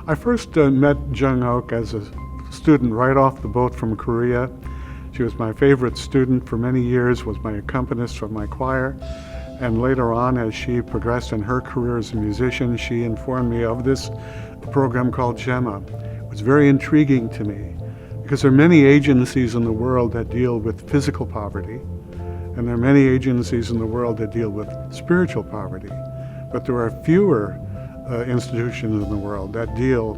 I first met Jung-ok as a student right off the boat from Korea. She was my favorite student for many years, was my accompanist from my choir. And later on, as she progressed in her career as a musician, she informed me of this program called GEMA. It was very intriguing to me because there are many agencies in the world that deal with physical poverty, and there are many agencies in the world that deal with spiritual poverty. But there are fewer institutions in the world that deal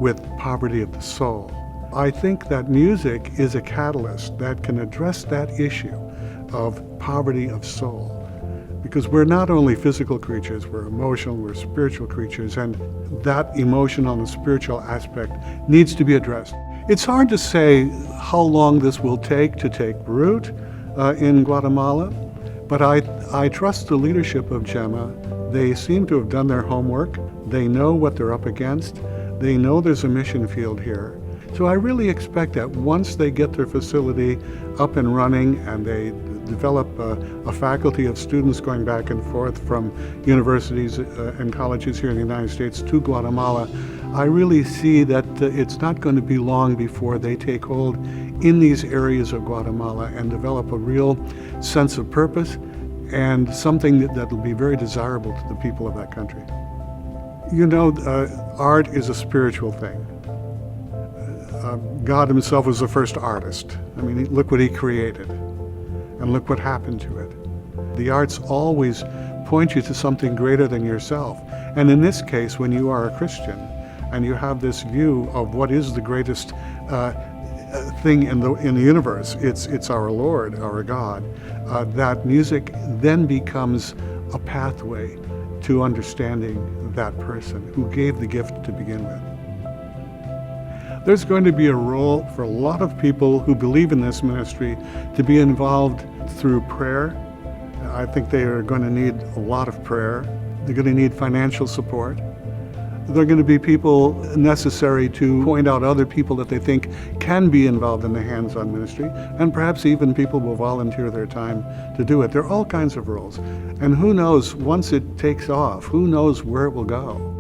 with poverty of the soul. I think that music is a catalyst that can address that issue of poverty of soul. Because we're not only physical creatures, we're emotional, we're spiritual creatures, and that emotional and spiritual aspect needs to be addressed. It's hard to say how long this will take to take root in Guatemala, but I trust the leadership of GEMA. They seem to have done their homework. They know what they're up against. They know there's a mission field here. So I really expect that once they get their facility up and running and they develop a faculty of students going back and forth from universities and colleges here in the United States to Guatemala, I really see that it's not going to be long before they take hold in these areas of Guatemala and develop a real sense of purpose and something that will be very desirable to the people of that country. You know, art is a spiritual thing. God himself was the first artist. I mean, look what he created, and look what happened to it. The arts always point you to something greater than yourself. And in this case, when you are a Christian, and you have this view of what is the greatest thing in the universe, it's our Lord, our God, that music then becomes a pathway to understanding that person who gave the gift to begin with. There's going to be a role for a lot of people who believe in this ministry to be involved through prayer. I think they are going to need a lot of prayer. They're going to need financial support. There are going to be people necessary to point out other people that they think can be involved in the hands-on ministry, and perhaps even people will volunteer their time to do it. There are all kinds of roles. And who knows, once it takes off, who knows where it will go.